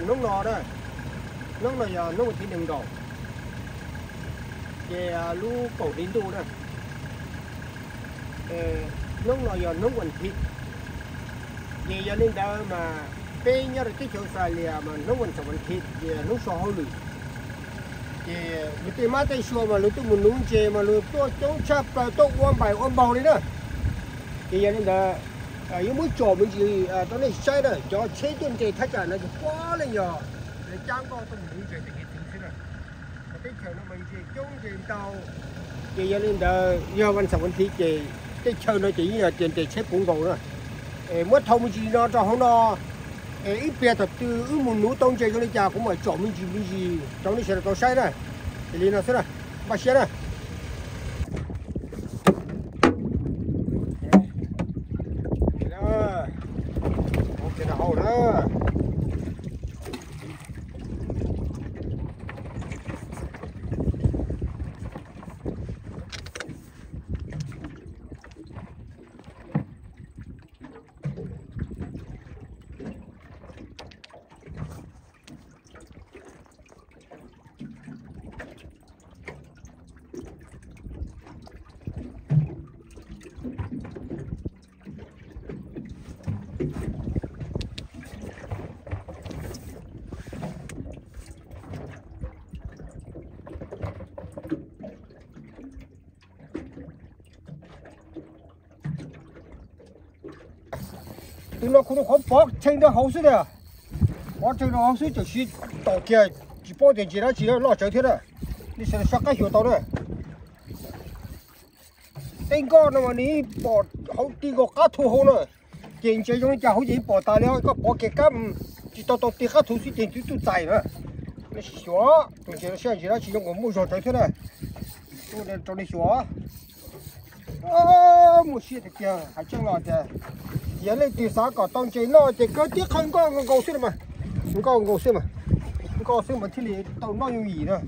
nông nọ đó nông là giờ nông thì đừng cầu về lu cầu đến tu đó nông là giờ nông quần thịt về giờ nên đâu mà bây giờ cái chỗ xài lìa mà nông quần sầu quần thịt về nông sò hôi lử về lúc tí má tay xua mà lúc tí muốn nung chè mà lúc tôi chống chắp tôi ôm bầu đấy đó thì giờ nên là yếu mũi trò mình chỉ tao này sai rồi cho chế tuần chè thắt cả nó quá là nhỏ để trang con tôi muốn chè thì cái thứ này cái chờ nó mình chè chống chè tao thì giờ nên là giờ văn sầu văn thịt chè cái chờ nó chỉ là chè xếp cũng gầu rồi mất thông gì nó cho không nó ít bia thật từ muốn nấu tôm chè cho nên chả cũng phải chọn mình gì trong này sẽ là tao sai rồi thì lên nó sẽ là bắt xe rồi cái đó đó nó cũng không bỏ trên đó hậu sự đấy, bỏ trên đó hậu sự就是到家几包点几了老整天了，你现在啥个学到了？顶个那么你bỏ好几个家土好了，现在用家好似bỏ大了，个bỏ几个只到地下土水电都在了，那学，从前现在是用我木上整天了，我在找你学，木写的家还真老的。giờ này từ sáng có tông chơi nó thì cứ tiếc không có ngầu xí mà không có ngầu xí mà thì liền tàu nó dùng gì nữa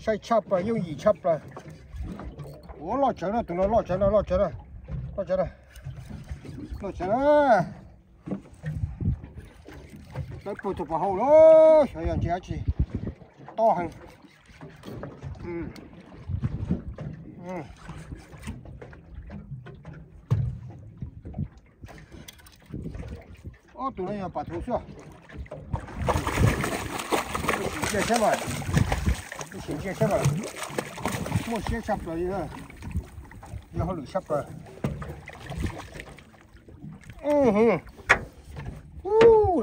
sai chắp rồi dùng gì chắp rồi ủa lo chở nó tụi nó lo chở nó cái bụi thuộc vào hậu đó phải làm gì to hơn tụi nó把头削，这些嘛，这些嘛，莫些下不了一个，然后留下不了。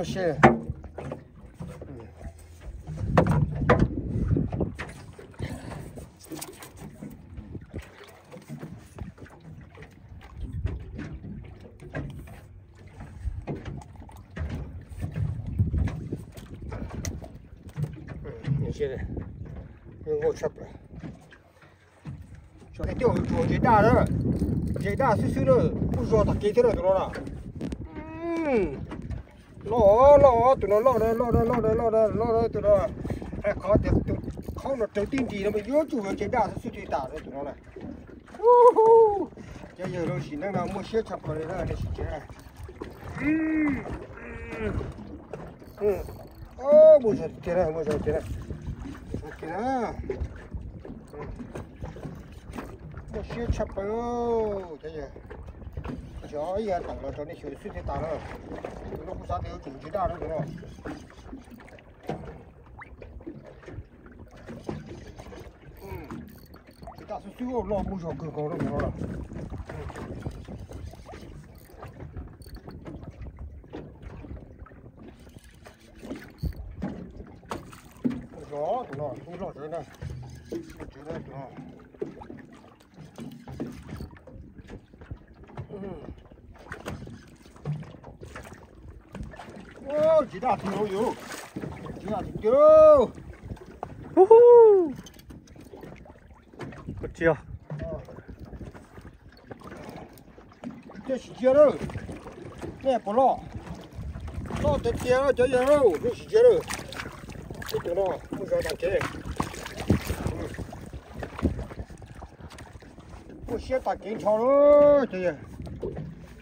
是。现在我吃不了，小的钓做最大的，最大是收了，不说他给他了多少了。捞，对了，捞的，对了，哎，靠那走顶地，那么有主要最大是最大的，对了。这有东西，那没些吃不了的，那是这。没说这了。kìa nó xếp chập vào thế giờ chó giờ tổng là cho nó xếp xếp thế tao nữa nó cũng sao tiêu chủ chỉ đa nữa đúng không chúng ta sẽ xíu lo mua cho cửa cầu đó đúng không đó tụi nó không lo chuyện này chuyện này tụi nó chỉ đã thì đâuอยู่chỉ đã thì chưa Good chưa这是接肉那不lo得接了这些肉这是接肉这个咯不知道打给我先打警察了这些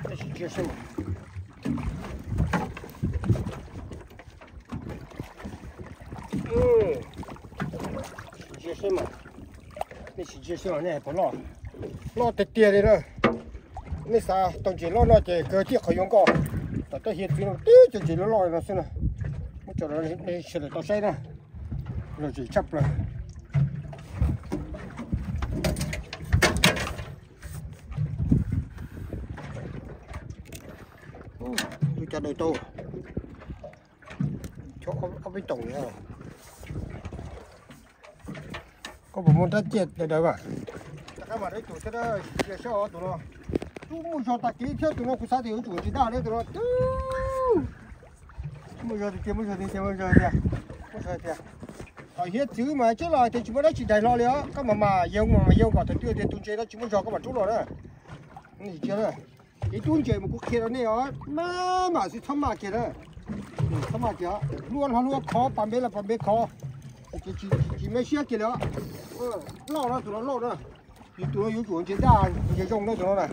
这是接什么 xem mà này chỉ chia xem này bỏ lo tiền đi nữa này sao tổng chỉ lo chỉ cơ tiết khởi dụng co ta hiện tiền tí chỉ lo là xem nào một chỗ đó này sẽ tao xây nè rồi chỉ chấp rồi tôi cho đời tôi chỗ có cái tổng nữa có một món đất chết để đấy mà các bạn đấy chủ thế đó để cho tụi nó tu mua cho ta kỹ theo tụi nó cũng sao thì chủ chỉ đạo đấy tụi nó mua cho thì mua cho ở hết thứ mà chứ là thì chúng nó chỉ đại lo nữa các mà yêu cả thì tiêu tiền chơi đó chúng nó cho các bạn chút rồi đó này chưa rồi cái tuôn chơi một cuộc kia đó này ó mà sẽ thắm mà kia đó thắm mà kia luôn họ luôn khó bàn bê khó chỉ mấy xe kia đó lo đó tụi nó lo đó thì tụi nó yếu chuẩn chỉ ra chỉ dùng đó tụi nó này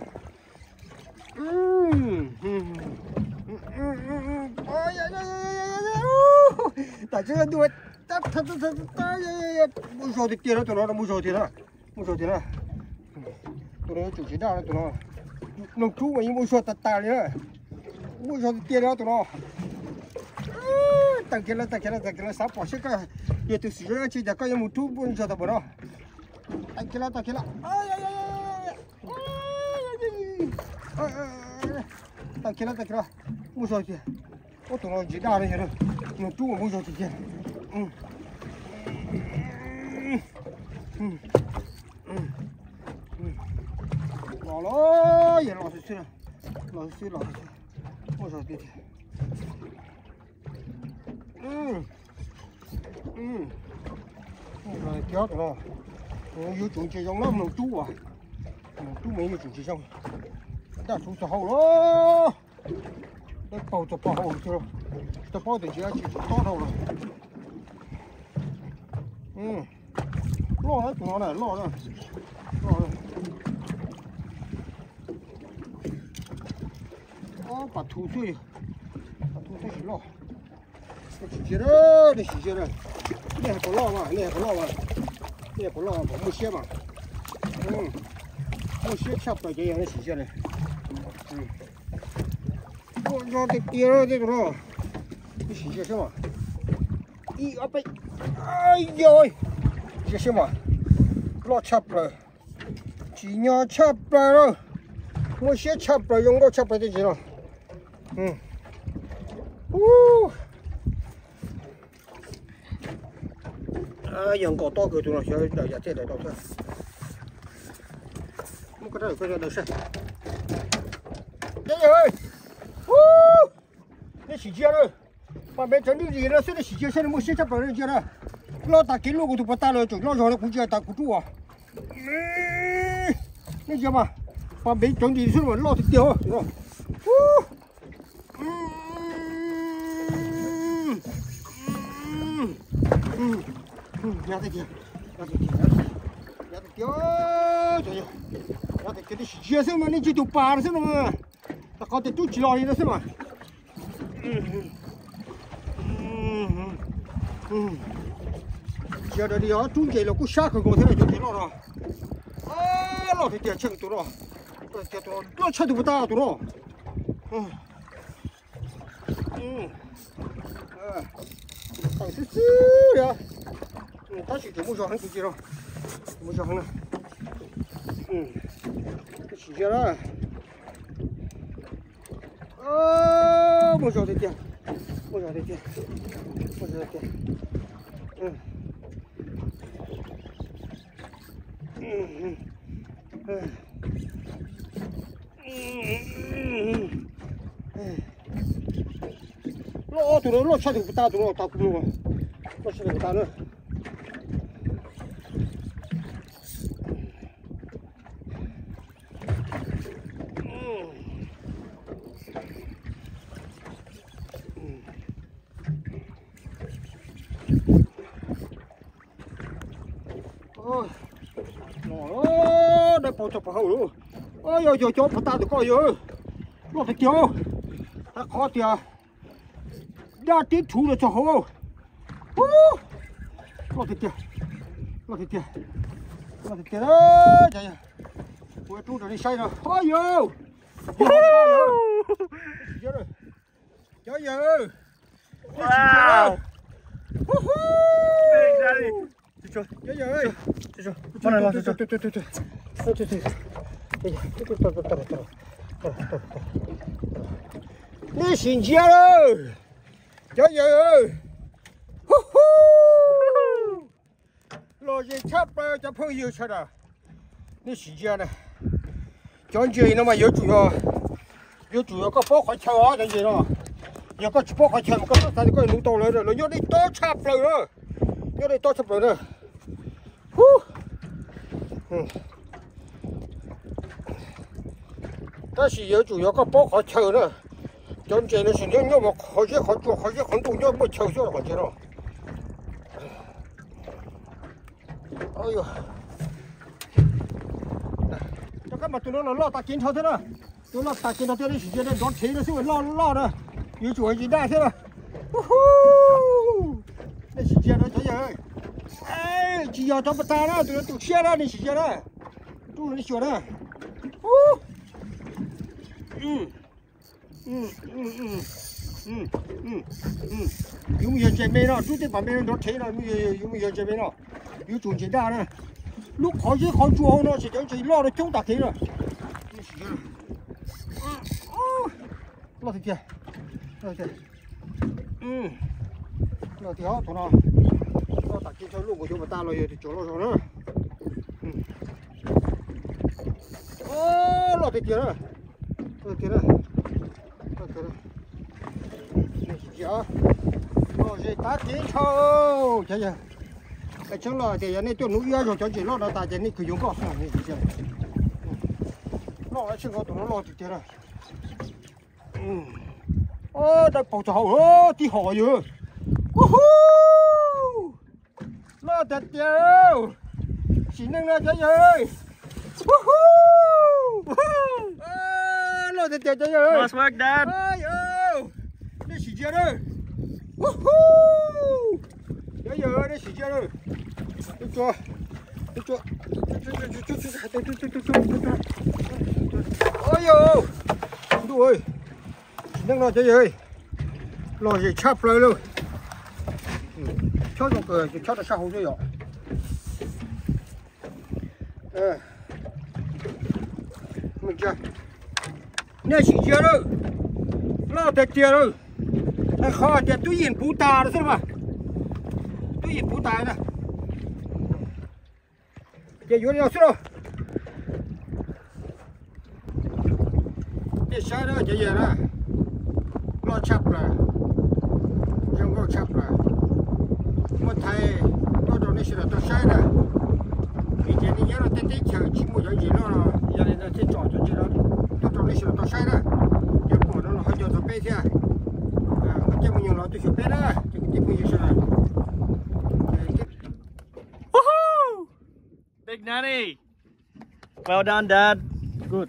tại chứ đuổi tắt mua số thì tiền đó tụi nó mua số thì đó tụi nó chủ chỉ ra tụi nó nông chú mà như mua số tạt nữa mua số thì tiền đó tụi nó tăng kia là sáu bỏ sức cái giờ từ xưa chỉ là cái một chút buôn số tao bỏ đó tăng kia là tăng kia mua số thì ô tụi nó chỉ ra đây rồi nông chú mà mua số thì tiền lò giờ lò xưa mua số tiền rồi kéo tụi nó yếu chuẩn chơi giống lắm nông chú mấy người chuẩn chơi xong đã chú cho hậu đó đấy bao cho bao hậu chưa cho bao thì chỉ to đâu rồi lo đấy tụi nó này lo đấy把土碎洗了，洗了，得洗了，那还不老嘛，不洗嘛，不洗差不多这样的洗了，我让这跌了这个了，你洗些什么？1、2杯，哎呦，这什么？老差不了，今年差不了，我先差不了，用我差不了就行了。养狗多个多了，小要这来到这，我给他快点都是，你洗脚了，把别整理了，现在洗脚现在没洗脚不能接了，老大给路我都不打了，就老少的估计打不住啊，你知嘛？把别整理是吧？老是掉，是吧？nhà thế kia, trời, nhà thế kia đi chia xem mà đi chỉ tụ bà xem mà, ta có thể tụ chỉ lo đi đó xem mà, chia được đi đó, chúng chỉ là cứ sát cái cổ thế này cho thế lo lo thì tiền chân tụ lo, tiền tụ lo chơi tụ bata tụ lo, thằng xí xí đấy. Ta chỉ mua giò hay cái gì đâu, mua giò này, cái chỉ ra, mua giò thì tiền, lo tụi nó chơi được ta tụi nó tao cũng luôn, lo chơi được ta nữa. Ôi, nó đây bao chọc hậu luôn. Ôi yo cho ta được coi rồi. Nó phải tiêu. Ta khó tiền. Đã tiếp thu được cho hậu. Nó phải tiêu. lo thịt tiền đó chạy ui chú rồi đi say rồi ôi vô rồi trời ơi Wow. Big Daddy. trời ơi Con này là Nè xin chào rồi trời ơi lo gì chắp rồi chắp phong yêu sao đó nè xin chào này chọn gì nó mà yêu chủ yếu có bó khỏi chờ á cái gì đó giờ có bó khỏi chờ mà có cái lũ to lớn rồi nó nhớ đi to chắp rồi đó nhớ đi to chắp rồi đó但是有主要个包好抽了，中间的是你要么好些好做，好些很多要么抽下来好些了。哎呦，这干嘛都能捞大金条去了？都捞大金条在那时间的装车的时候捞的，有主要一大去了。呼呼，那时间了，这人，哎，只要他不打了，都切了，那时间了，都你晓得，有没有见面了？就在旁边都贴了，有没有见面了？有中间大呢，路好些好做好了，是就捞的中大贴了。捞的贴，捞的，捞的好，同了，捞大贴条路我就不打了，也就交了上了。哦，捞的贴了。OK了，那是脚，我是打金头，这样，哎，成了，这样你对农业上讲起老了，大家你可用高上你这样，老了吃好多老的了，哦，这包着好哦，地好哟，呜呼，老的掉，是能了这样，呜呼，lo de trời ơi. Nice work, Dad. Ôi ơi. Nó xì chia rồi. Trời ơi, nó xì chia rồi. Đi cho. Ôi ơi. Đủ ơi. Đang lo trời ơi. Lo gì chắp rồi luôn. Cho trong cửa, cho nó sao không rồi. Mình chưa. Nè chỉ chưa đâu, lo thật chưa đâu, anh khó thì tôi nhìn bù tà đó xem mà, tôi nhìn bù tà nè, cái vô nào xem cái sao đó cái gì đó, lo chắp là, dùng lo chắp là, một thầy, tôi đâu này sẽ là tôi sai nè, thì cái này nhớ là tên tên chờ chỉ một cái gì đó là, giờ này là tên trò cho chị đó. Tôi trồng lấy sữa tao say đó, giờ bỏ nó hơi giờ tao bé thế, cái mình dùng nó tôi sữa bé đó, cái mình dùng sữa. Woohoo! Big Nanny. Well done, Dad. Good.